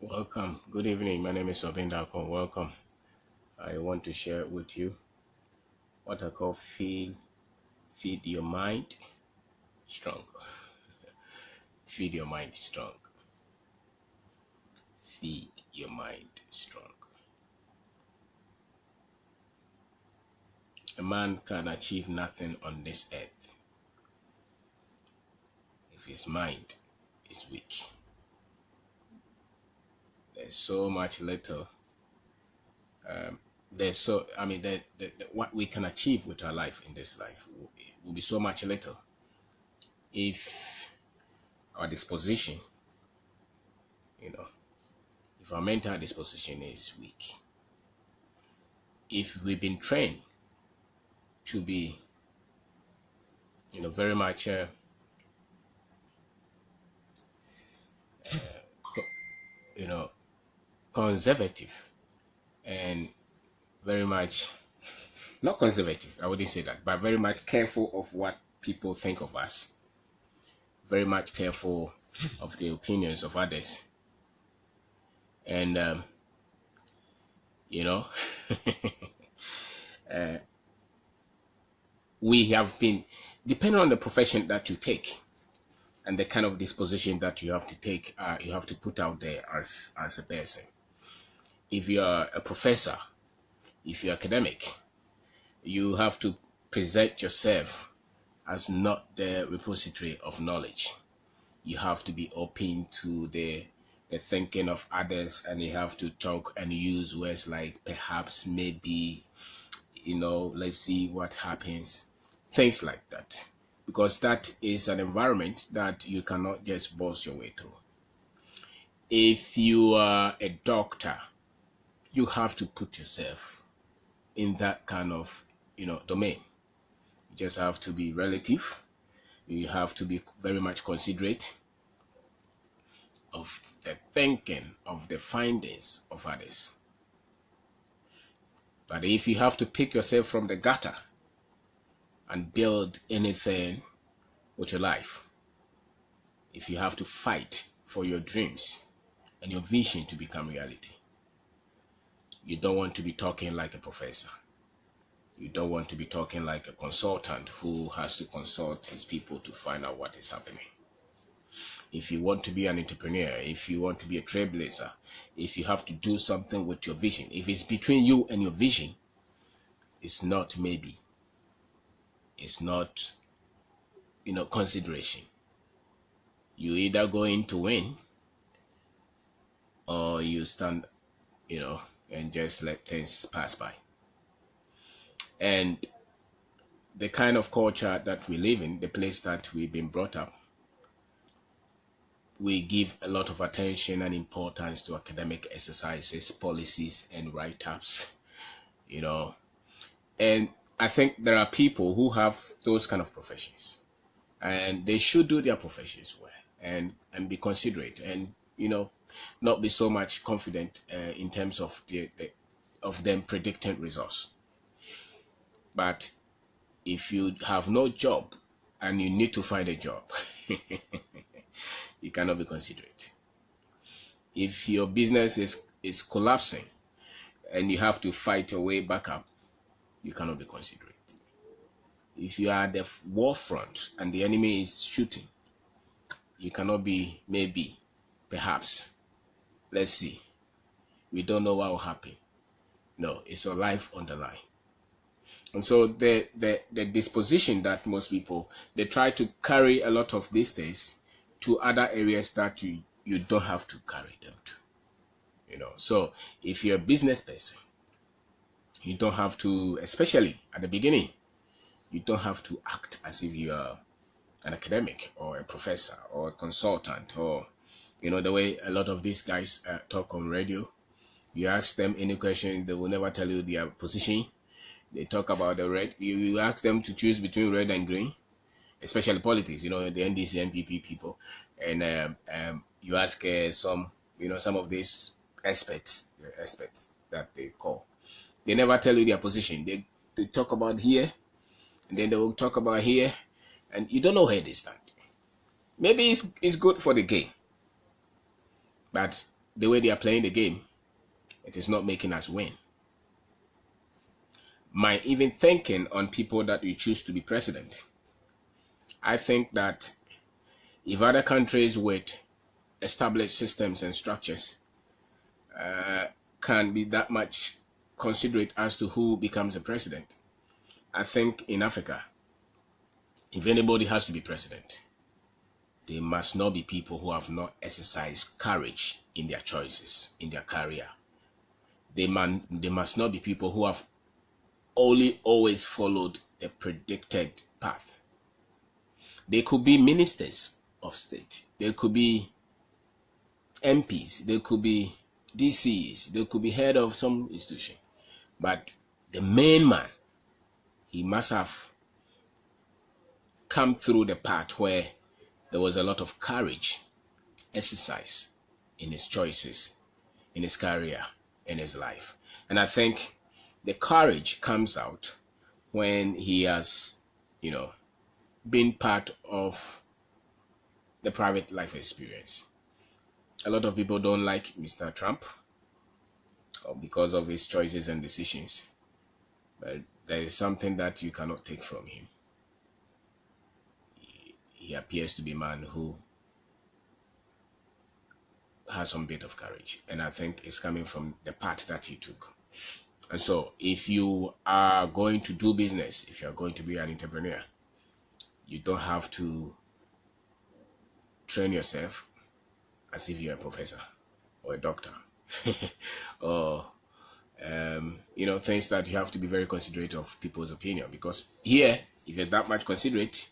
Welcome. Good evening. My name is Kwabena. Welcome. I want to share with you what I call feed your mind strong. Feed your mind strong. Feed your mind strong. A man can achieve nothing on this earth if his mind is weak. There's so much little. There's so I mean what we can achieve with our life in this life will be so much little if our disposition, you know, if our mental disposition is weak. If we've been trained to be, very much, you know, conservative and very much not conservative, I wouldn't say that, but very much careful of what people think of us, very much careful of the opinions of others, and you know, we have been, depending on the profession that you take and the kind of disposition that you have to take, you have to put out there as a person. If you're a professor, if you're academic, you have to present yourself as not the repository of knowledge. You have to be open to the thinking of others, and you have to talk and use words like perhaps, maybe, let's see what happens, things like that, because that is an environment that you cannot just boss your way through. If you are a doctor, you have to put yourself in that kind of domain. You just have to be relative. You have to be very much considerate of the thinking, of the findings of others. But if you have to pick yourself from the gutter and build anything with your life, if you have to fight for your dreams and your vision to become reality, you don't want to be talking like a professor. You don't want to be talking like a consultant who has to consult his people to find out what is happening. If you want to be an entrepreneur, if you want to be a trailblazer, if you have to do something with your vision, if it's between you and your vision, it's not maybe. It's not, consideration. You either go in to win or you stand, and just let things pass by. And the kind of culture that we live in, the place that we've been brought up, we give a lot of attention and importance to academic exercises, policies, and write-ups, And I think there are people who have those kind of professions, and they should do their professions well and be considerate, and not be so much confident in terms of of them predicting results. But if you have no job and you need to find a job, you cannot be considerate. If your business is collapsing and you have to fight your way back up, you cannot be considerate. If you are at the war front and the enemy is shooting, you cannot be maybe, perhaps, let's see, we don't know what will happen. No, it's your life on the line. And so the disposition that most people, they try to carry a lot of these things to other areas that you don't have to carry them to. So if you're a business person, you don't have to, especially at the beginning, you don't have to act as if you are an academic or a professor or a consultant, or the way a lot of these guys talk on radio. You ask them any question, they will never tell you their position. They talk about the red. You ask them to choose between red and green, especially politics, the NDC, NPP people. And you ask some of these experts that they call. They never tell you their position. They talk about here, and then they will talk about here, and you don't know where they stand. Maybe it's good for the game, but the way they are playing the game, it is not making us win. My even thinking on people that you choose to be president, I think that if other countries with established systems and structures can be that much considerate as to who becomes a president, I think in Africa, if anybody has to be president, they must not be people who have not exercised courage in their choices, in their career. They must not be people who have only always followed a predicted path. They could be ministers of state. They could be MPs. They could be DCs. They could be head of some institution. But the main man, he must have come through the path where there was a lot of courage, exercise in his choices, in his career, in his life. And I think the courage comes out when he has, been part of the private life experience. A lot of people don't like Mr. Trump because of his choices and decisions. But there is something that you cannot take from him. He appears to be a man who has some bit of courage. And I think it's coming from the path that he took. And so if you are going to do business, if you're going to be an entrepreneur, you don't have to train yourself as if you're a professor or a doctor or things that you have to be very considerate of people's opinion, because here, if you're that much considerate,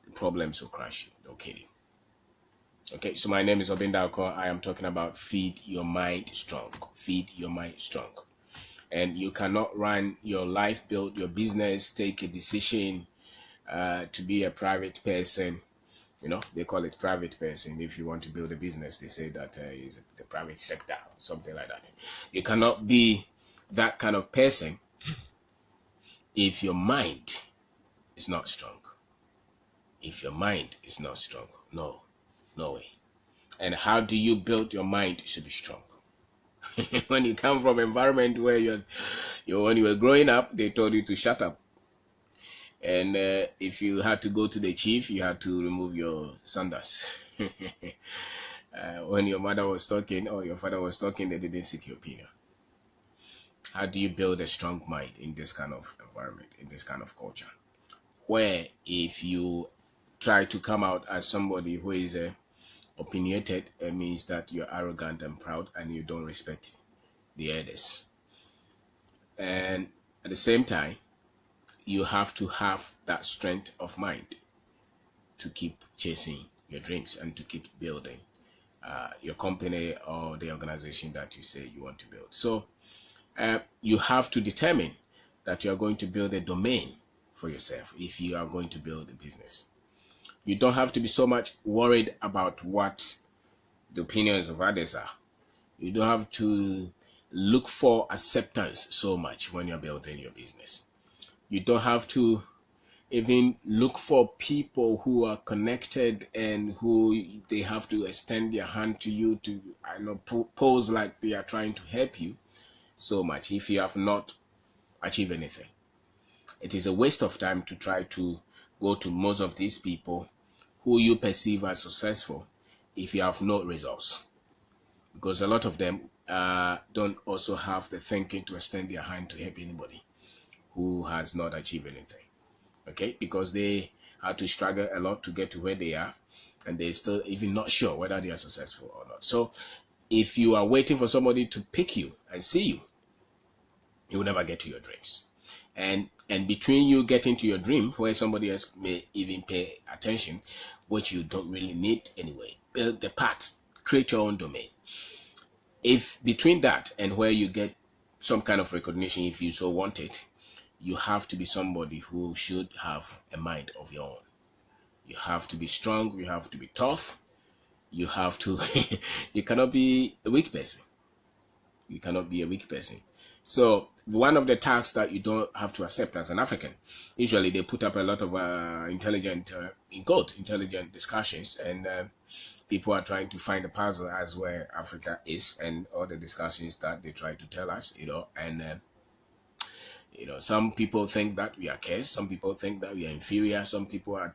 the problems will crash you. They'll kill you. Okay, so my name is Kwabena. I am talking about feed your mind strong. Feed your mind strong. And you cannot run your life, build your business, take a decision to be a private person. They call it private person. If you want to build a business, they say that is the private sector, something like that. You cannot be that kind of person if your mind is not strong. If your mind is not strong, no way. And how do you build your mind to be strong? When you come from an environment where when you were growing up, they told you to shut up. And if you had to go to the chief, you had to remove your sandals. When your mother was talking or your father was talking, they didn't seek your opinion. How do you build a strong mind in this kind of environment, in this kind of culture, where if you try to come out as somebody who is opinionated, it means that you're arrogant and proud and you don't respect the others. And at the same time, you have to have that strength of mind to keep chasing your dreams and to keep building your company or the organization that you say you want to build. So you have to determine that you are going to build a domain for yourself if you are going to build a business. You don't have to be so much worried about what the opinions of others are. You don't have to look for acceptance so much when you're building your business. You don't have to even look for people who are connected and who they have to extend their hand to you to pose like they are trying to help you so much if you have not achieved anything. It is a waste of time to try to go to most of these people who you perceive as successful if you have no results, because a lot of them don't also have the thinking to extend their hand to help anybody who has not achieved anything. Okay, because they had to struggle a lot to get to where they are, and they're still even not sure whether they are successful or not. So if you are waiting for somebody to pick you and see you, you will never get to your dreams. And between you getting to your dream, where somebody else may even pay attention, which you don't really need anyway, build the path, create your own domain. If between that and where you get some kind of recognition, if you so want it, you have to be somebody who should have a mind of your own. You have to be strong, you have to be tough, you have to, you cannot be a weak person. You cannot be a weak person. So one of the tasks that you don't have to accept as an African, usually they put up a lot of intelligent discussions, and people are trying to find a puzzle as where Africa is, and all the discussions that they try to tell us, and some people think that we are cursed, some people think that we are inferior, some people are,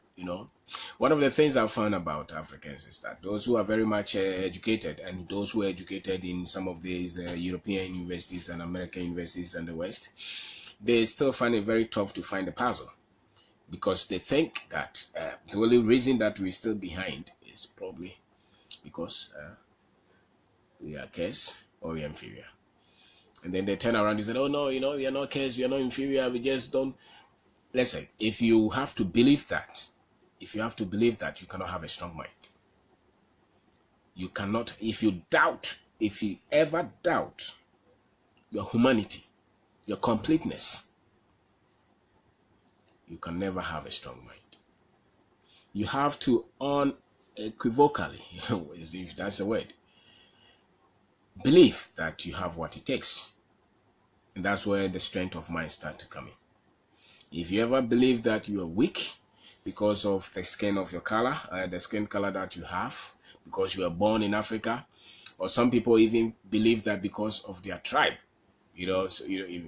one of the things I've found about Africans is that those who are very much educated, and those who are educated in some of these European universities and American universities and the West, they still find it very tough to find a puzzle, because they think that the only reason that we're still behind is probably because we are cursed or we are inferior. And then they turn around and say, oh no, we are not cursed, we are not inferior, we just don't. Listen, if you have to believe that, you cannot have a strong mind. You cannot, if you ever doubt your humanity, your completeness, you can never have a strong mind. You have to unequivocally, if that's the word, believe that you have what it takes. And that's where the strength of mind starts to come in. If you ever believe that you are weak because of the skin of your color, the skin color that you have, because you were born in Africa, or some people even believe that because of their tribe,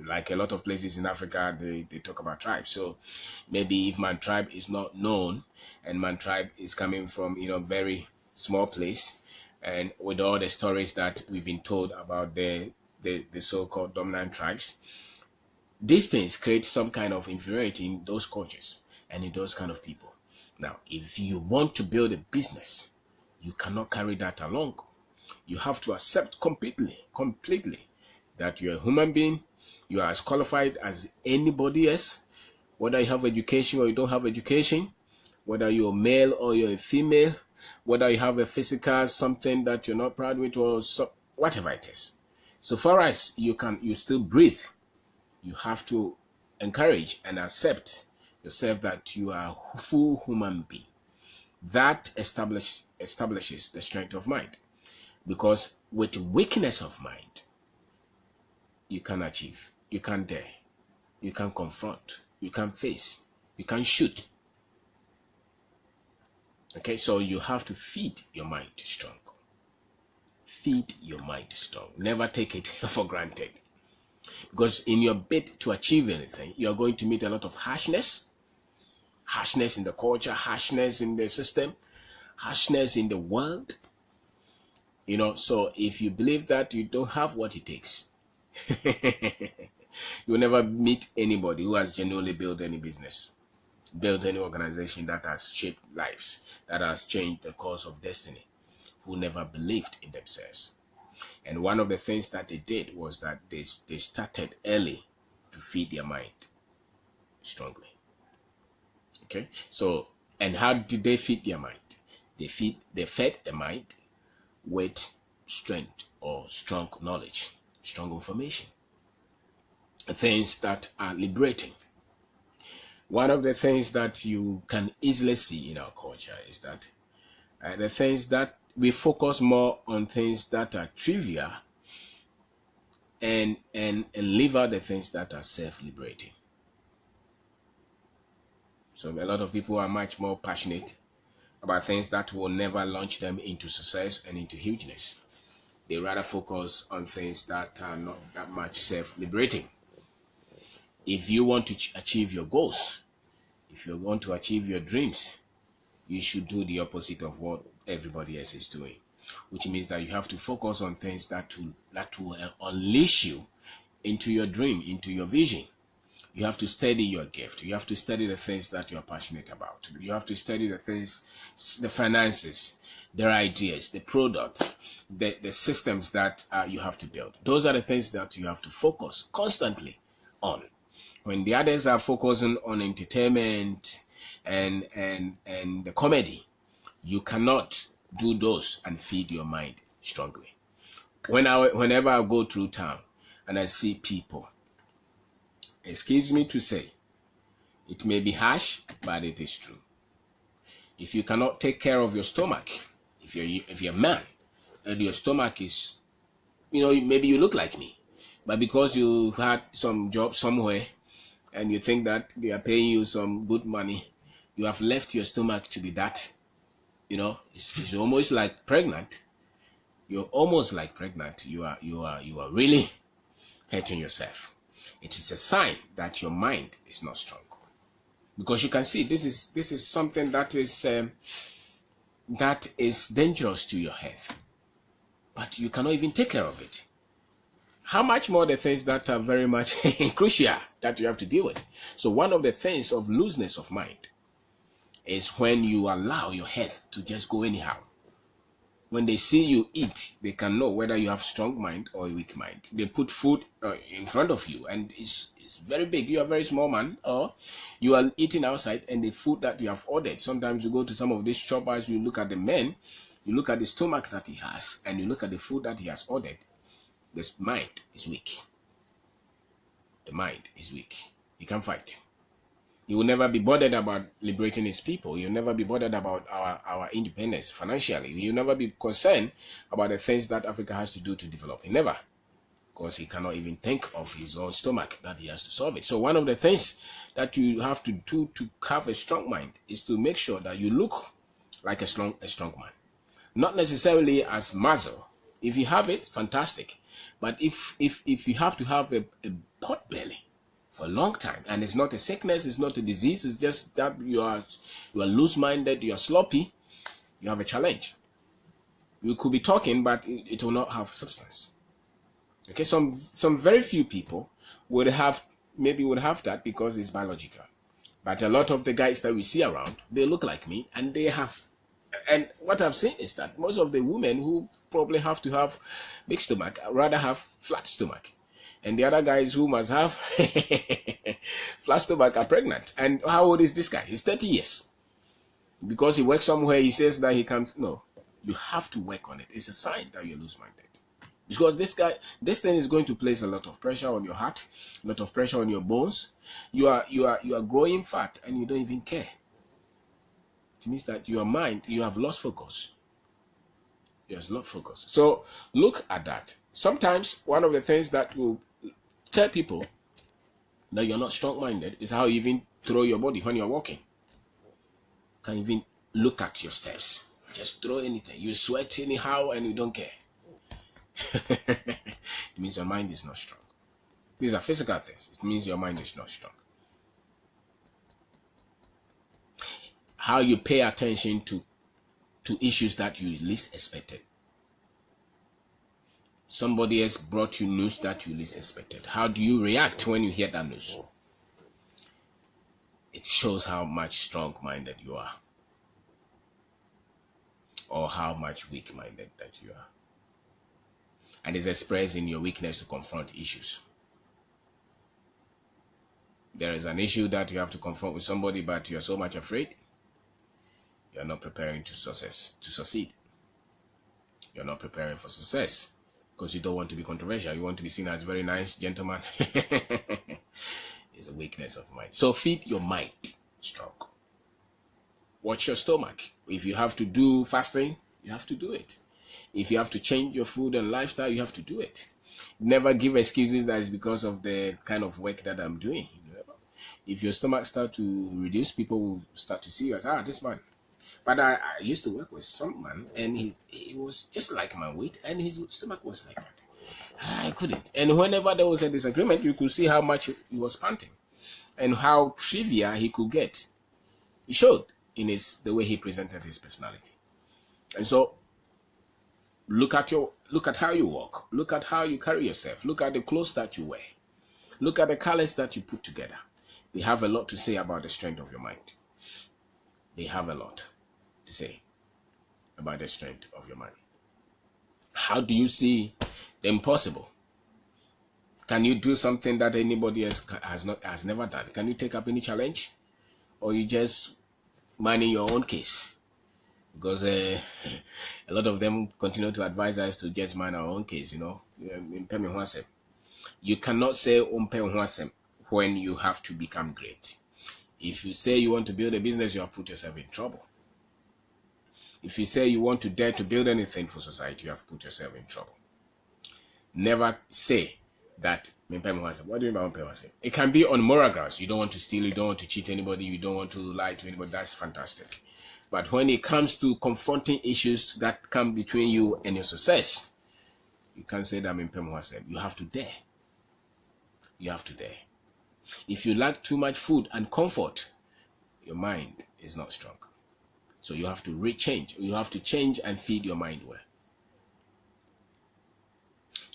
like a lot of places in Africa, they talk about tribes. So maybe if my tribe is not known, and my tribe is coming from, very small place, and with all the stories that we've been told about the so-called dominant tribes, these things create some kind of inferiority in those cultures and in those kind of people. Now, if you want to build a business, you cannot carry that along. You have to accept completely that you're a human being. You are as qualified as anybody else, whether you have education or you don't have education, whether you're male or you're a female, whether you have a physical something that you're not proud with, or whatever it is. So far as you still breathe, you have to encourage and accept yourself that you are a full human being. That establishes the strength of mind. Because with weakness of mind, you can achieve, you can dare, you can confront, you can face, you can shoot. Okay, so you have to feed your mind strong. Feed your mind strong. Never take it for granted. Because in your bid to achieve anything, you are going to meet a lot of harshness in the culture, harshness in the system, harshness in the world. So if you believe that you don't have what it takes, you'll never meet anybody who has genuinely built any business, built any organization that has shaped lives, that has changed the course of destiny, who never believed in themselves. And one of the things that they did was that they started early to feed their mind strongly. Okay, so, and how did they feed their mind? They fed the mind with strength or strong knowledge, strong information, things that are liberating. One of the things that you can easily see in our culture is that the things that we focus more on things that are trivial and leave out the things that are self-liberating. So a lot of people are much more passionate about things that will never launch them into success and into hugeness. They rather focus on things that are not that much self-liberating. If you want to achieve your goals, if you want to achieve your dreams, you should do the opposite of what everybody else is doing, which means that you have to focus on things that will unleash you into your dream, into your vision. You have to study your gift. You have to study the things that you are passionate about. You have to study the things, the finances, their ideas, the products, the systems that you have to build. Those are the things that you have to focus constantly on. When the others are focusing on entertainment and the comedy, you cannot do those and feed your mind strongly. Whenever I go through town and I see people, excuse me to say, it may be harsh, but it is true. If you cannot take care of your stomach, if you're a man and your stomach is, maybe you look like me, but because you had some job somewhere and you think that they are paying you some good money, you have left your stomach to be that. You know, it's almost like pregnant. You're almost like pregnant. You are really hurting yourself. It is a sign that your mind is not strong, because you can see this is something that is dangerous to your health, but you cannot even take care of it. How much more the things that are very much crucial that you have to deal with. So one of the things of looseness of mind is when you allow your health to just go anyhow. When they see you eat, they can know whether you have strong mind or a weak mind. They put food in front of you, and it's very big. You are a very small man, or you are eating outside, and the food that you have ordered. Sometimes you go to some of these shoppers, you look at the men, you look at the stomach that he has, and you look at the food that he has ordered. The mind is weak. The mind is weak. He can't fight. He will never be bothered about liberating his people. He'll never be bothered about our independence financially. He'll never be concerned about the things that Africa has to do to develop. He never. Because he cannot even think of his own stomach that he has to solve it. So one of the things that you have to do to have a strong mind is to make sure that you look like a strong man. Not necessarily as muscle. If you have it, fantastic. But if you have to have a pot belly for a long time, and it's not a sickness, it's not a disease, it's just that you are loose-minded, you are sloppy, you have a challenge. You could be talking, but it will not have substance. Okay, some very few people would have that because it's biological. But a lot of the guys that we see around, they look like me, and they have. And what I've seen is that most of the women who probably have to have big stomach rather have flat stomach. And the other guys who must have flat stomach are pregnant. And how old is this guy? He's 30 years. Because he works somewhere, he says that he can't. No, you have to work on it. It's a sign that you're loose-minded. Because this thing is going to place a lot of pressure on your heart, a lot of pressure on your bones. You are growing fat and you don't even care. It means that your mind, you have lost focus. You have lost focus. So look at that. Sometimes one of the things that will tell people that you're not strong-minded is how you even throw your body when you're walking. You can't even look at your steps. Just throw anything. You sweat anyhow and you don't care. It means your mind is not strong. These are physical things. It means your mind is not strong. How you pay attention to issues that you least expected. Somebody else brought you news that you least expected. How do you react when you hear that news? It shows how much strong-minded you are, or how much weak-minded that you are. And it's expressed in your weakness to confront issues. There is an issue that you have to confront with somebody, but you are so much afraid. You are not preparing to succeed. You are not preparing for success because you don't want to be controversial. You want to be seen as a very nice gentleman. It's a weakness of mind. So feed your mind strong. Watch your stomach. If you have to do fasting, you have to do it. If you have to change your food and lifestyle, you have to do it. Never give excuses that is because of the kind of work that I'm doing. If your stomach starts to reduce, people will start to see you as, this man. But I used to work with some man, and he was just like my weight, and his stomach was like that. I couldn't. And whenever there was a disagreement, you could see how much he was panting and how trivial he could get. He showed in the way he presented his personality. And so look at how you walk. Look at how you carry yourself. Look at the clothes that you wear. Look at the colors that you put together. They have a lot to say about the strength of your mind. They have a lot to say about the strength of your mind. How do you see the impossible? Can you do something that anybody else has never done? Can you take up any challenge? Or you just minding your own case? Because a lot of them continue to advise us to just mind our own case, You cannot say when you have to become great. If you say you want to build a business, you have put yourself in trouble. If you say you want to dare to build anything for society, you have put yourself in trouble. Never say that. What do you mean by it can be on moral grounds. You don't want to steal, you don't want to cheat anybody, you don't want to lie to anybody. That's fantastic. But when it comes to confronting issues that come between you and your success, you can't say that I'm in Pemwasem. You have to dare. You have to dare. If you lack too much food and comfort, your mind is not strong. So you have to rechange. You have to change and feed your mind well.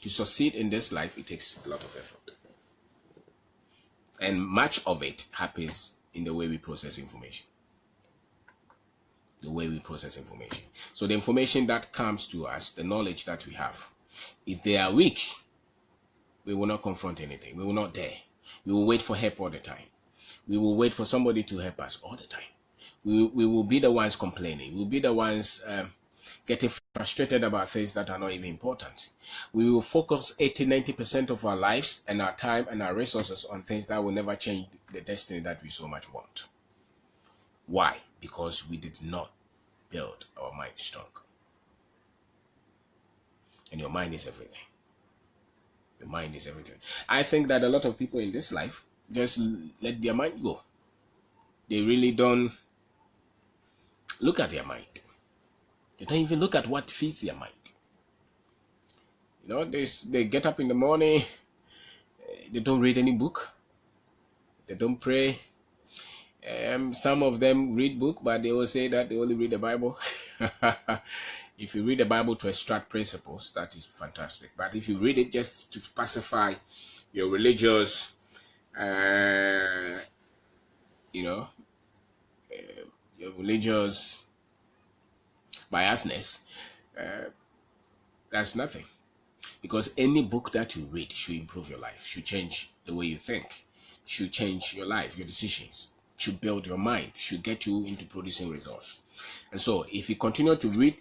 To succeed in this life, it takes a lot of effort. And much of it happens in the way we process information. The way we process information. So the information that comes to us, the knowledge that we have, if they are weak, we will not confront anything. We will not dare. We will wait for help all the time. We will wait for somebody to help us all the time. We will be the ones complaining. We will be the ones getting frustrated about things that are not even important. We will focus 80-90% of our lives and our time and our resources on things that will never change the destiny that we so much want. Why? Because we did not build our mind strong. And your mind is everything. Your mind is everything. I think that a lot of people in this life just let their mind go. They really don't look at their mind. They don't even look at what feeds their mind. You know, they get up in the morning, they don't read any book, they don't pray. Some of them read book, but they will say that they only read the Bible. If you read the Bible to extract principles, that is fantastic. But if you read it just to pacify your religious, your religious biasness, that's nothing. Because any book that you read should improve your life, should change the way you think, should change your life, your decisions, should build your mind, should get you into producing results. And so if you continue to read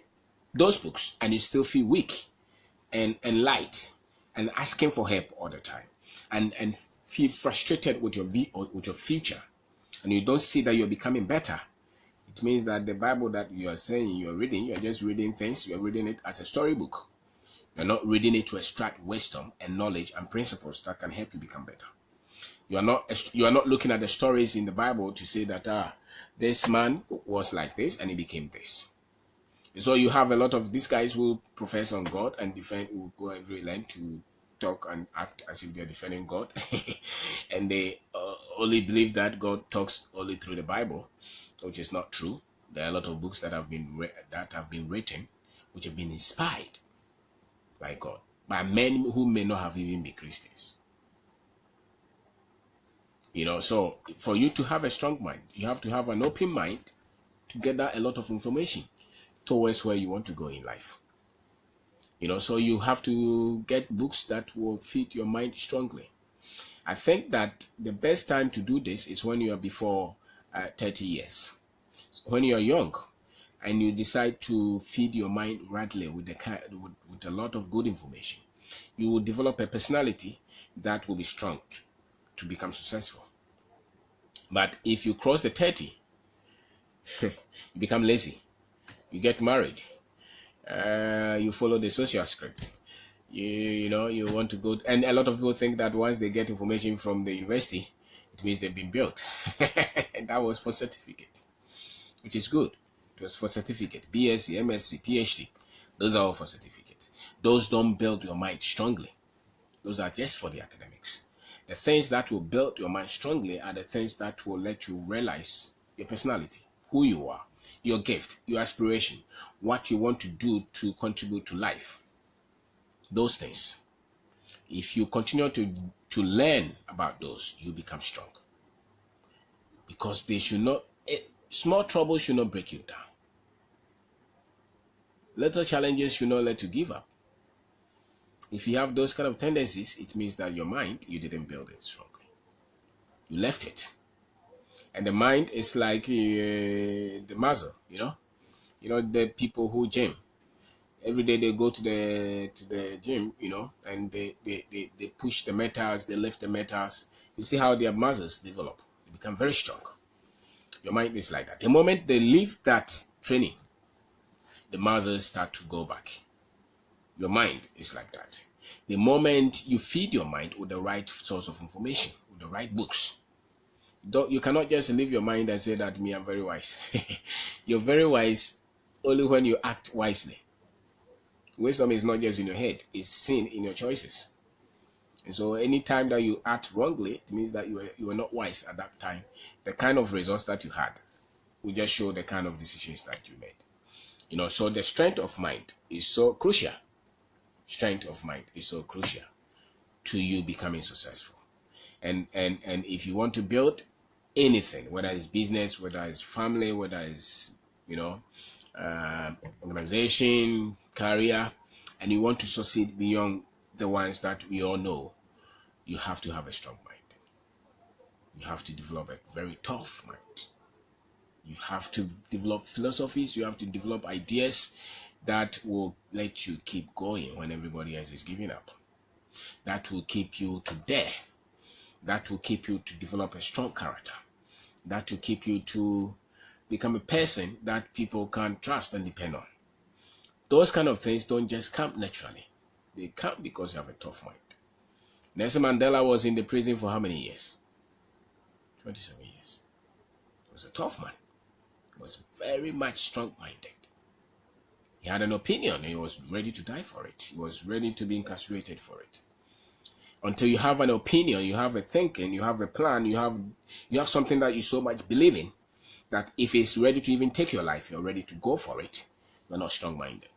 those books and you still feel weak and light and asking for help all the time and feel frustrated with your future, and you don't see that you're becoming better, it means that the Bible that you are saying you're reading, you're just reading things, you're reading it as a storybook. You're not reading it to extract wisdom and knowledge and principles that can help you become better. You are not looking at the stories in the Bible to say that this man was like this and he became this. So you have a lot of these guys who profess on God and who go every length to talk and act as if they're defending God, and they only believe that God talks only through the Bible, which is not true. There are a lot of books that have been written, which have been inspired by God, by men who may not have even been Christians. So for you to have a strong mind, you have to have an open mind to gather a lot of information towards where you want to go in life. So you have to get books that will feed your mind strongly. I think that the best time to do this is when you are before 30 years. So when you are young and you decide to feed your mind rightly with a lot of good information, you will develop a personality that will be strong to become successful. But if you cross the 30, you become lazy. You get married. You follow the social script. You want to go, and a lot of people think that once they get information from the university, it means they've been built. And that was for certificate, which is good. It was for certificate, BSc, MSc, PhD. Those are all for certificates. Those don't build your mind strongly. Those are just for the academics. The things that will build your mind strongly are the things that will let you realize your personality, who you are, your gift, your aspiration, what you want to do to contribute to life. Those things. If you continue to learn about those, you become strong. Because small trouble should not break you down. Little challenges should not let you give up. If you have those kind of tendencies, it means that your mind, you didn't build it strongly. You left it. And the mind is like the muscle, the people who gym. Every day they go to the gym, and they push the metals, they lift the metals. You see how their muscles develop. They become very strong. Your mind is like that. The moment they leave that training, the muscles start to go back. Your mind is like that. The moment you feed your mind with the right source of information, with the right books, You cannot just leave your mind and say that me, I'm very wise. You're very wise only when you act wisely. Wisdom is not just in your head, it's seen in your choices. And so anytime that you act wrongly, it means that you were not wise at that time. The kind of results that you had will just show the kind of decisions that you made. So the strength of mind is so crucial. Strength of mind is so crucial to you becoming successful. And if you want to build anything, whether it's business, whether it's family, whether it's organization, career, and you want to succeed beyond the ones that we all know, you have to have a strong mind. You have to develop a very tough mind. You have to develop philosophies. You have to develop ideas that will let you keep going when everybody else is giving up. That will keep you to dare. That will keep you to develop a strong character. That will keep you to become a person that people can trust and depend on. Those kind of things don't just come naturally. They come because you have a tough mind. Nelson Mandela was in the prison for how many years? 27 years. He was a tough man. He was very much strong-minded. He had an opinion. He was ready to die for it. He was ready to be incarcerated for it. Until you have an opinion, you have a thinking, you have a plan, you have something that you so much believe in, that if it's ready to even take your life, you're ready to go for it. You're not strong-minded.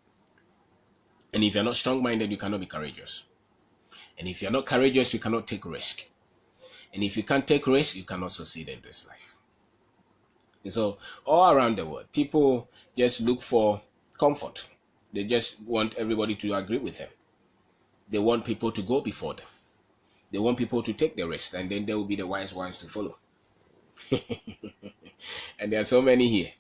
And if you're not strong-minded, you cannot be courageous. And if you're not courageous, you cannot take risk. And if you can't take risk, you cannot succeed in this life. And so all around the world, people just look for comfort. They just want everybody to agree with them. They want people to go before them. They want people to take the risk, and then they will be the wise ones to follow. And there are so many here.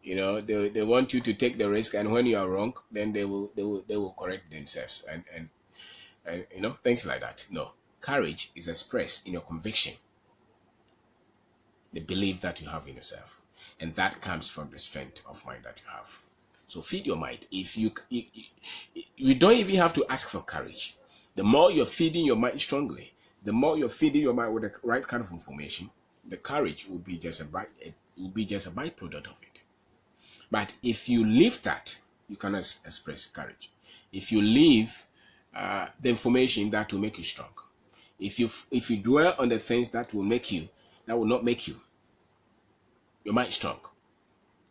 They want you to take the risk, and when you are wrong, then they will correct themselves and things like that. No, courage is expressed in your conviction, the belief that you have in yourself, and that comes from the strength of mind that you have. So feed your mind. If you don't even have to ask for courage. The more you're feeding your mind strongly, the more you're feeding your mind with the right kind of information, the courage will be just a byproduct of it. But if you leave that, you cannot express courage. If you leave the information that will make you strong, if you dwell on the things that will not make your mind strong,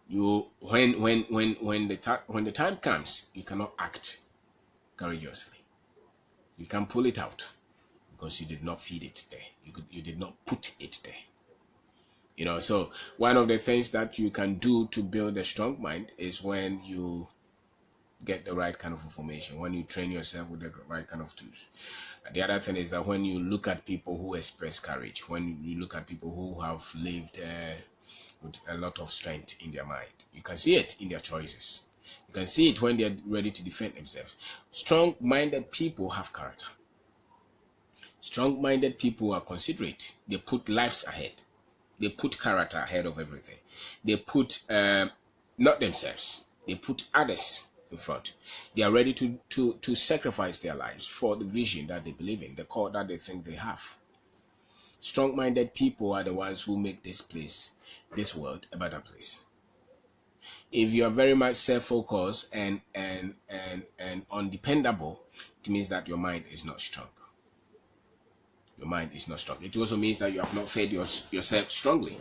when the time comes, you cannot act courageously. You can pull it out because you did not feed it there. You did not put it there. So one of the things that you can do to build a strong mind is when you get the right kind of information, when you train yourself with the right kind of tools. The other thing is that when you look at people who express courage, when you look at people who have lived with a lot of strength in their mind, you can see it in their choices. You can see it when they're ready to defend themselves. Strong-minded people have character. Strong-minded people are considerate. They put lives ahead. They put character ahead of everything. They put not themselves. They put others in front. They are ready to sacrifice their lives for the vision that they believe in, the cause that they think they have. Strong-minded people are the ones who make this world, a better place. If you are very much self-focused and undependable, it means that your mind is not strong. Your mind is not strong. It also means that you have not fed yourself strongly.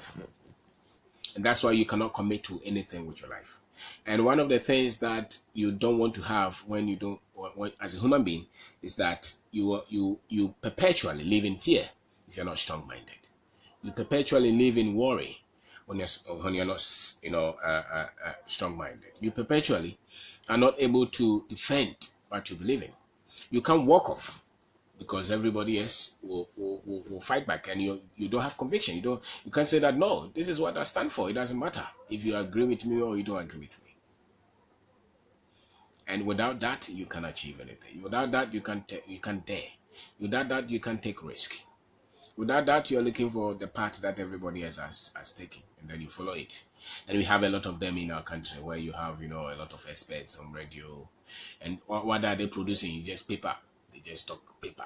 And that's why you cannot commit to anything with your life. And one of the things that you don't want to have when as a human being is that you perpetually live in fear if you're not strong-minded. You perpetually live in worry when you're not strong-minded. You perpetually are not able to defend what you believe in. You can't walk off because everybody else will fight back, and you don't have conviction. You can't say that, no, this is what I stand for. It doesn't matter if you agree with me or you don't agree with me. And without that, you can achieve anything. Without that, you can dare. Without that, you can take risk. Without that, you're looking for the path that everybody else has taken, and then you follow it. And we have a lot of them in our country where you have, a lot of experts on radio. And what are they producing? Just paper. They just talk paper.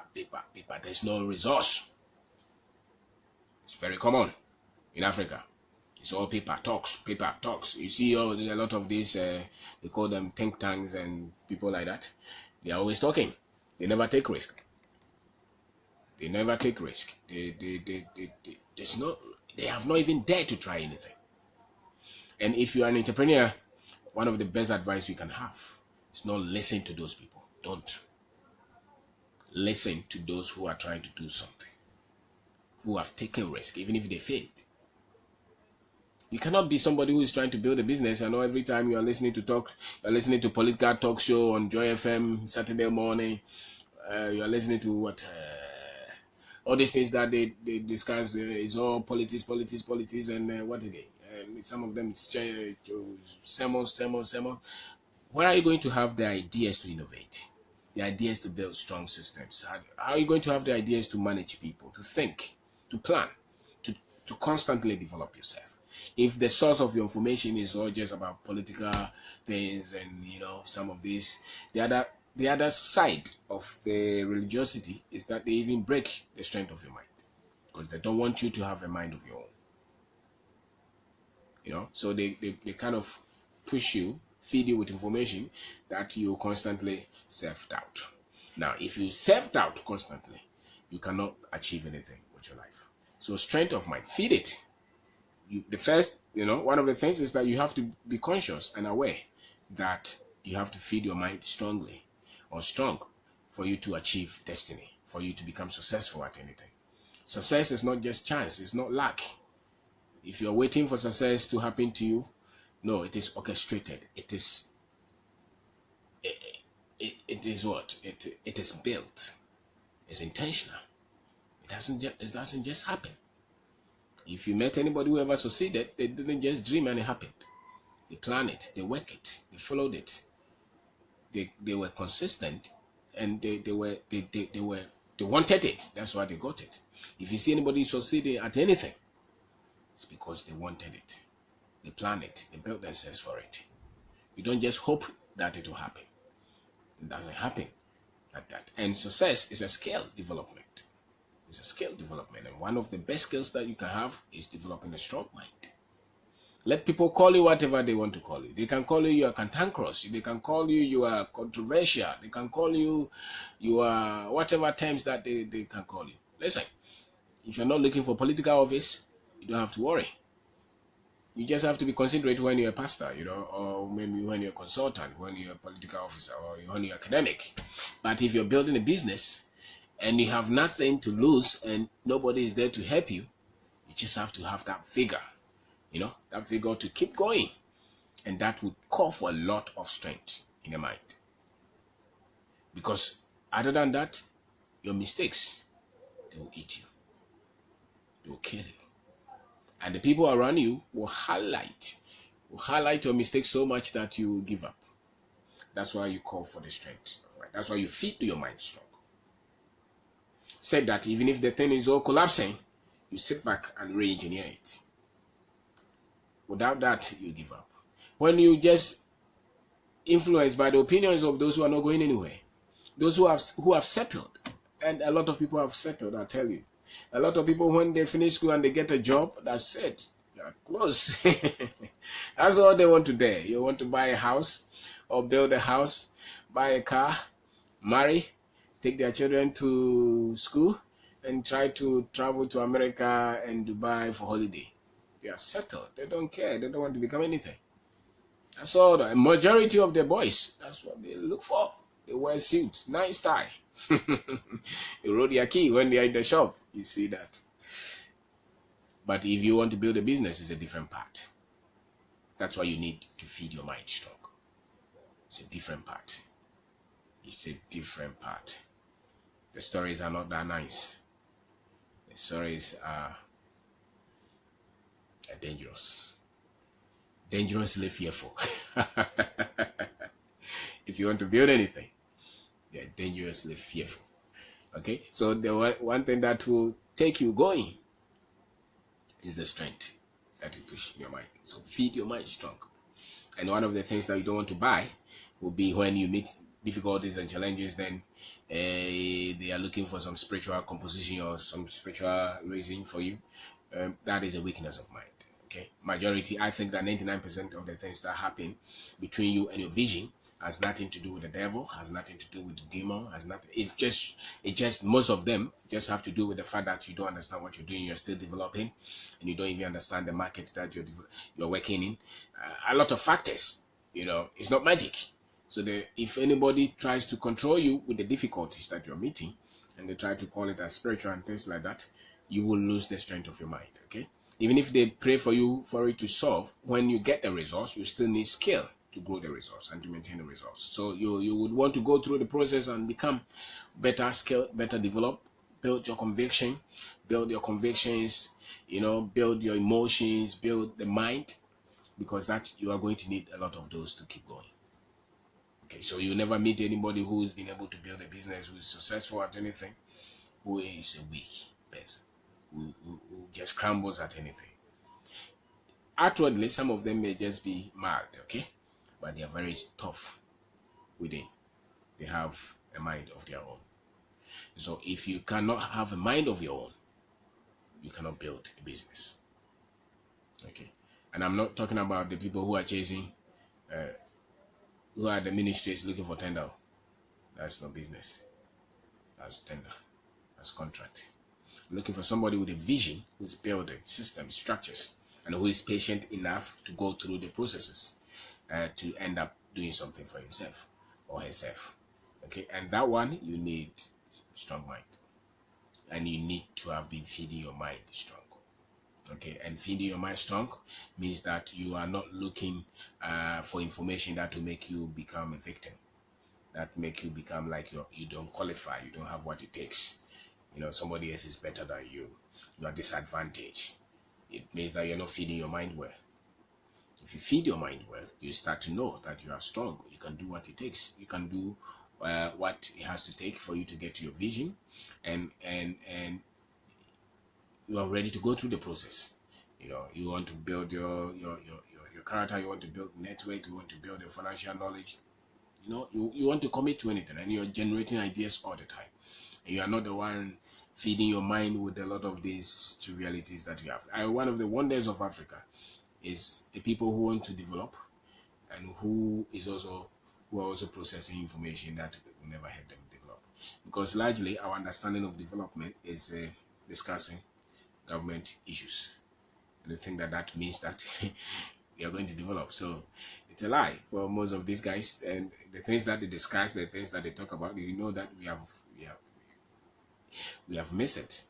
There's no resource. It's very common in Africa. It's all paper talks. You see a lot of these, they call them think tanks and people like that. They are always talking. They never take risk. They never take risk. They have not even dared to try anything. And if you are an entrepreneur, one of the best advice you can have is not listen to those people. Don't. Listen to those who are trying to do something, who have taken risk, even if they failed. You cannot be somebody who is trying to build a business and every time you are listening to political talk show on Joy FM Saturday morning, you are listening to all these things that they discuss is all politics, and what again? Some of them it's sermon. Where are you going to have the ideas to innovate? The ideas to build strong systems? How are you going to have the ideas to manage people, to think, to plan, to constantly develop yourself? If the source of your information is all just about political things and some of these, the other side of the religiosity is that they even break the strength of your mind because they don't want you to have a mind of your own. So they kind of push you, feed you with information that you constantly self-doubt. Now, if you self-doubt constantly, you cannot achieve anything with your life. So strength of mind, feed it. One of the things is that you have to be conscious and aware that you have to feed your mind strong for you to achieve destiny, for you to become successful at anything. Success is not just chance, it's not luck. If you're waiting for success to happen to you, no, it is orchestrated. It is what? It is built. It's intentional. It doesn't just happen. If you met anybody who ever succeeded, they didn't just dream and it happened. They planned it, they worked it, they followed it. They were consistent, and they wanted it. That's why they got it. If you see anybody succeeding at anything, it's because they wanted it. They planned it. They built themselves for it. You don't just hope that it will happen. It doesn't happen like that. And success is a skill development. It's a skill development. And one of the best skills that you can have is developing a strong mind. Let people call you whatever they want to call you. They can call you are cantankerous. They can call you are controversial. They can call you are whatever terms that they can call you. Listen, if you're not looking for political office, you don't have to worry. You just have to be considerate when you're a pastor, or maybe when you're a consultant, when you're a political officer, or when you're academic. But if you're building a business and you have nothing to lose and nobody is there to help you, you just have to have that vigor, that vigor to keep going. And that would call for a lot of strength in your mind. Because other than that, your mistakes, they will eat you. They will kill you. And the people around you will highlight your mistakes so much that you will give up. That's why you call for the strength of mind. That's why you feed your mind strong. Said that even if the thing is all collapsing, you sit back and re-engineer it. Without that, you give up. When you just influenced by the opinions of those who are not going anywhere, those who have settled, and a lot of people have settled, I tell you. A lot of people, when they finish school and they get a job, that's it. They're close. That's all they want to do. You want to buy a house or build a house, buy a car, marry, take their children to school, and try to travel to America and Dubai for holiday. They are settled. They don't care. They don't want to become anything. That's all. The majority of the boys, that's what they look for. They wear suits, nice tie. You roll your key when they are in the shop. You see that. But if you want to build a business, it's a different part. That's why you need to feed your mind strong. It's a different part. It's a different part. The stories are not that nice. The stories are dangerous. Dangerously fearful. If you want to build anything, they're dangerously fearful. Okay? So the one thing that will take you going is the strength that you push in your mind. So feed your mind strong. And one of the things that you don't want to buy will be when you meet difficulties and challenges, then they are looking for some spiritual composition or some spiritual reason for you that is a weakness of mind. Okay, majority, I think that 99% of the things that happen between you and your vision has nothing to do with the devil, has nothing to do with the demon, has nothing. It just most of them just have to do with the fact that you don't understand what you're doing. You're still developing, and you don't even understand the market that you're working in. A lot of factors. It's not magic. So if anybody tries to control you with the difficulties that you're meeting, and they try to call it as spiritual and things like that, you will lose the strength of your mind. Okay, even if they pray for you for it to solve, when you get the results, you still need skill to grow the results and to maintain the results. So you would want to go through the process and become better skilled, better developed, build your conviction, build your convictions, build your emotions, build the mind, because that you are going to need a lot of those to keep going. Okay, so you never meet anybody who's been able to build a business, who is successful at anything, who is a weak person, who just crumbles at anything. Outwardly, some of them may just be mild, okay, but they are very tough within. They have a mind of their own. So if you cannot have a mind of your own, you cannot build a business. Okay, and I'm not talking about the people who are chasing, who are the ministries looking for tender. That's no business. That's tender. That's contract. Looking for somebody with a vision, who's building systems, structures, and who is patient enough to go through the processes to end up doing something for himself or herself. Okay, and that one, you need strong mind, and you need to have been feeding your mind strong. Okay, and feeding your mind strong means that you are not looking for information that will make you become a victim, that make you become like you don't qualify, you don't have what it takes. Somebody else is better than you. You are disadvantaged. It means that you're not feeding your mind well. If you feed your mind well, you start to know that you are strong. You can do what it takes. You can do what it has to take for you to get to your vision, and you are ready to go through the process. You want to build your character. You want to build network. You want to build your financial knowledge. You want to commit to anything, and you're generating ideas all the time. And you are not the one feeding your mind with a lot of these trivialities that you have. One of the wonders of Africa is the people who want to develop, and who are also processing information that will never help them develop. Because largely our understanding of development is discussing government issues. And they think that means that we are going to develop. So it's a lie for most of these guys. And the things that they discuss, the things that they talk about, you know that we have missed it.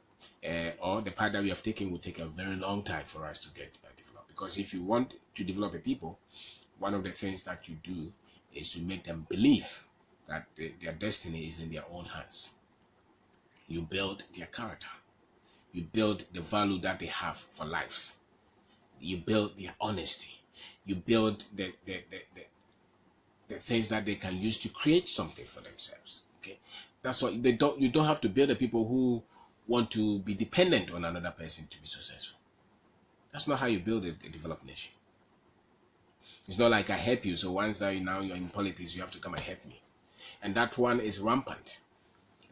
Or the path that we have taken will take a very long time for us to get developed. Because if you want to develop a people, one of the things that you do is to make them believe that their destiny is in their own hands. You build their character. You build the value that they have for lives. You build their honesty. You build the things that they can use to create something for themselves. Okay, that's what they don't. You don't have to build the people who want to be dependent on another person to be successful. That's not how you build a developed nation. It's not like I help you, so once you're in politics, you have to come and help me. And that one is rampant.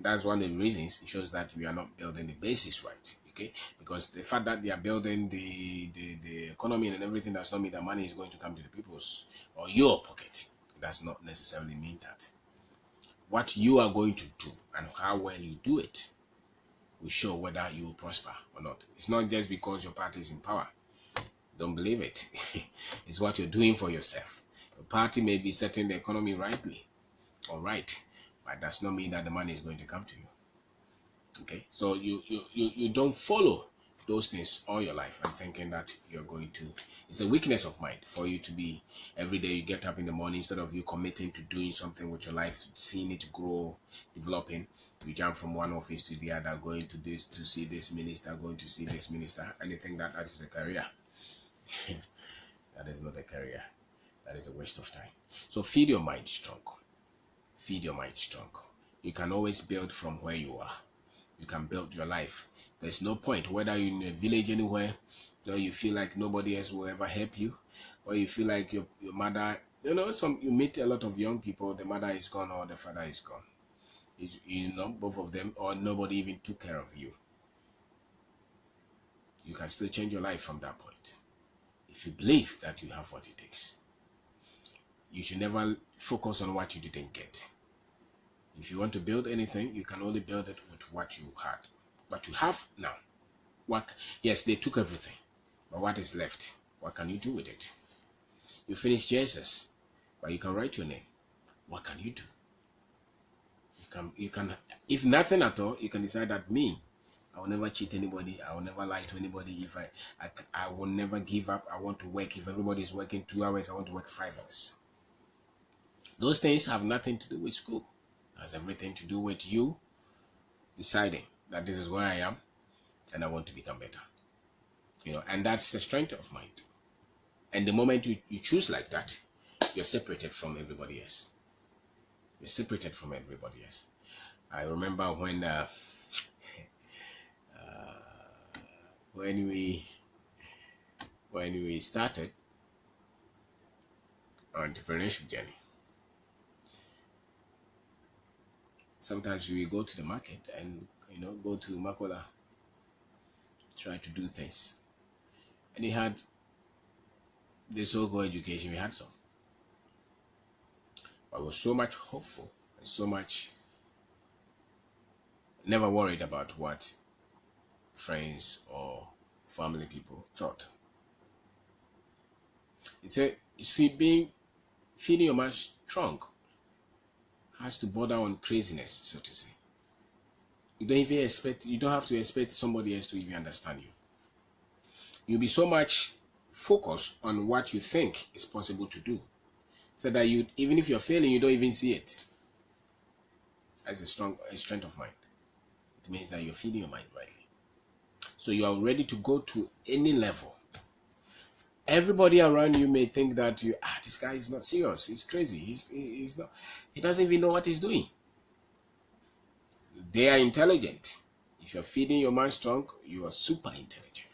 That's one of the reasons it shows that we are not building the basis right. Okay, because the fact that they are building the economy and everything does not mean that money is going to come to the people's or your pocket. It does not necessarily mean that. What you are going to do and how well you do it will show whether you will prosper or not. It's not just because your party is in power. Don't believe it. It's what you're doing for yourself. Your party may be setting the economy rightly, all right, but does not mean that the money is going to come to you. Okay, so you don't follow those things all your life and thinking that you're going to. It's a weakness of mind for you to be every day you get up in the morning, instead of you committing to doing something with your life, seeing it grow, developing, you jump from one office to the other, going to this to see this minister, going to see this minister, and you think that is a career. That is not a career. That is a waste of time. So feed your mind strong. Feed your mind strong. You can always build from where you are. You can build your life. There's no point, whether you're in a village anywhere, or you feel like nobody else will ever help you, or you feel like your mother, you meet a lot of young people, the mother is gone or the father is gone. Both of them, or nobody even took care of you. You can still change your life from that point. If you believe that you have what it takes, you should never focus on what you didn't get. If you want to build anything, you can only build it with what you had. What you have now. Yes, they took everything, but what is left? What can you do with it? You finish Jesus, but you can write your name. What can you do? You can, if nothing at all, you can decide that I will never cheat anybody. I will never lie to anybody. If I will never give up. I want to work. If everybody is working 2 hours, I want to work 5 hours. Those things have nothing to do with school. It has everything to do with you deciding that this is where I am and I want to become better. And that's the strength of mind. And the moment you choose like that, you're separated from everybody else. You're separated from everybody else. I remember when we started our entrepreneurship journey. Sometimes we go to the market and go to Makola, try to do things, and he had the so-called education. We had some, I was so much hopeful and so much never worried about what friends or family people thought. Feeding your mind strong has to border on craziness, so to say. You don't have to expect somebody else to even understand you. You'll be so much focused on what you think is possible to do, so that even if you're failing, you don't even see it. That's a strength of mind. It means that you're feeding your mind rightly. So you are ready to go to any level. Everybody around you may think that this guy is not serious. He's crazy. He's not. He doesn't even know what he's doing. They are intelligent. If you're feeding your mind strong, you are super intelligent.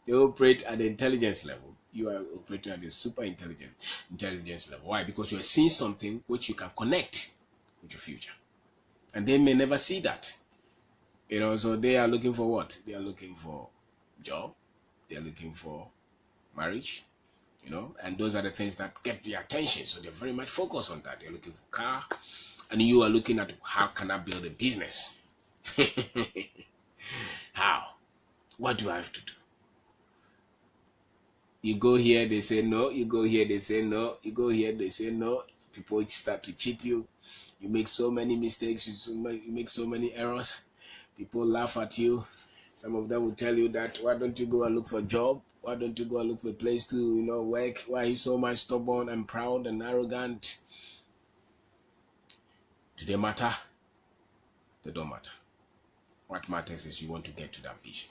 They operate at the intelligence level. You are operating at the super intelligence level. Why? Because you are seeing something which you can connect with your future, and they may never see that. So they are looking for what? They are looking for job. They are looking for marriage, and those are the things that get their attention. So they're very much focused on that. They're looking for car, and you are looking at how can I build a business? How? What do I have to do? You go here, they say no. You go here, they say no. You go here, they say no. People start to cheat you. You make so many mistakes. You make so many errors. People laugh at you. Some of them will tell you that, why don't you go and look for a job? Why don't you go and look for a place to, work? Why are you so much stubborn and proud and arrogant? Do they matter? They don't matter. What matters is you want to get to that vision.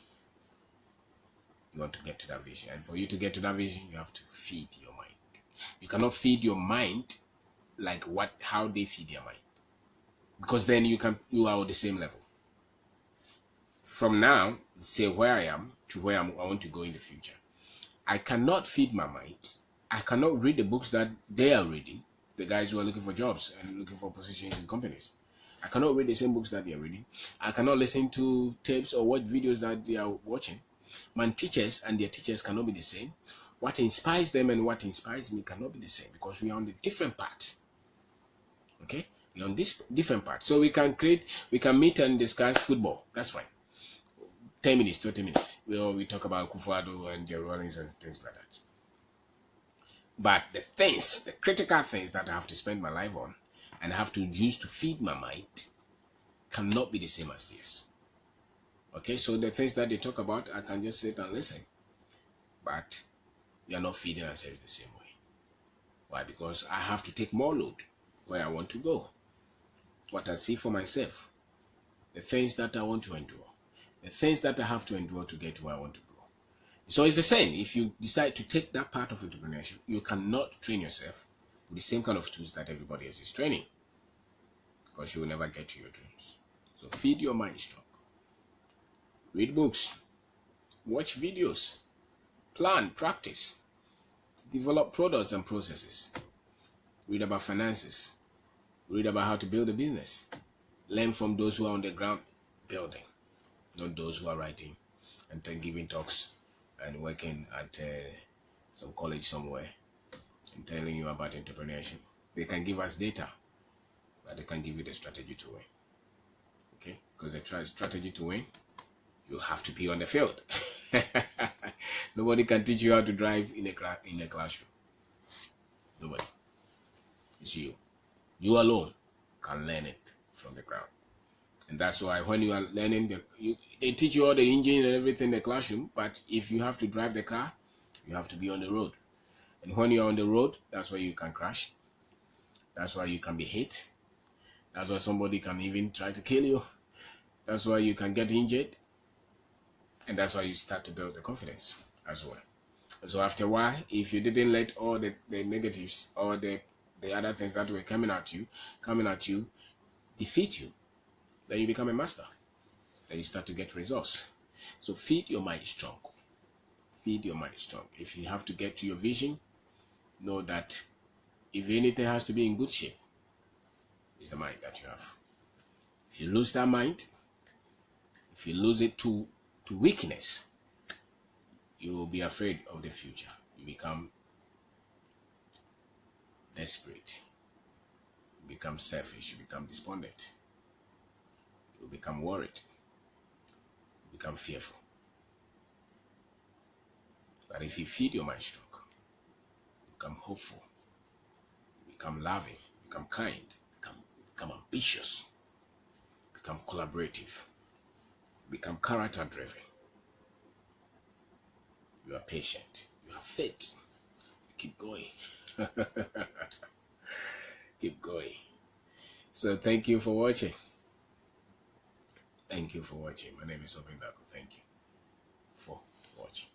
You want to get to that vision. And for you to get to that vision, you have to feed your mind. You cannot feed your mind like how they feed their mind. Because then you are on the same level. From now, say where I am to where I want to go in the future. I cannot feed my mind. I cannot read the books that they are reading, the guys who are looking for jobs and looking for positions in companies. I cannot read the same books that they are reading. I cannot listen to tapes or watch videos that they are watching. My teachers and their teachers cannot be the same. What inspires them and what inspires me cannot be the same, because we are on the different paths. Okay? We are on this different path. So we can meet and discuss football. That's fine. 10 minutes, 20 minutes. We talk about Kufado and Jerry Rollins and things like that. But the critical things that I have to spend my life on and I have to use to feed my mind cannot be the same as this. Okay, so the things that they talk about, I can just sit and listen. But we are not feeding ourselves the same way. Why? Because I have to take more load where I want to go. What I see for myself. The things that I want to endure. The things that I have to endure to get to where I want to go. So it's the same. If you decide to take that part of entrepreneurship, you cannot train yourself with the same kind of tools that everybody else is training, because you will never get to your dreams. So feed your mind strong. Read books. Watch videos. Plan, practice. Develop products and processes. Read about finances. Read about how to build a business. Learn from those who are on the ground building. not those who are writing and then giving talks and working at some college somewhere and telling you about entrepreneurship. They can give us data, but they can give you the strategy to win. Okay, because the strategy to win, you have to be on the field. Nobody can teach you how to drive in a classroom. Nobody. It's you. You alone can learn it from the ground. And that's why when you are learning, they teach you all the engine and everything in the classroom, but if you have to drive the car, you have to be on the road. And when you're on the road, that's where you can crash. That's why you can be hit. That's why somebody can even try to kill you. That's why you can get injured. And that's why you start to build the confidence as well. So after a while, if you didn't let all the negatives or the other things that were coming at you defeat you, then you become a master. Then you start to get results. So feed your mind strong. Feed your mind strong. If you have to get to your vision, know that if anything has to be in good shape, it's the mind that you have. If you lose that mind, if you lose it to weakness, you will be afraid of the future. You become desperate. You become selfish. You become despondent. You become worried. You become fearful. But if you feed your mind strong, you become hopeful, you become loving, you become kind, become ambitious, become collaborative, become character driven. You are patient. You have faith. You keep going. Keep going. So thank you for watching. Thank you for watching. My name is Obindako. Thank you for watching.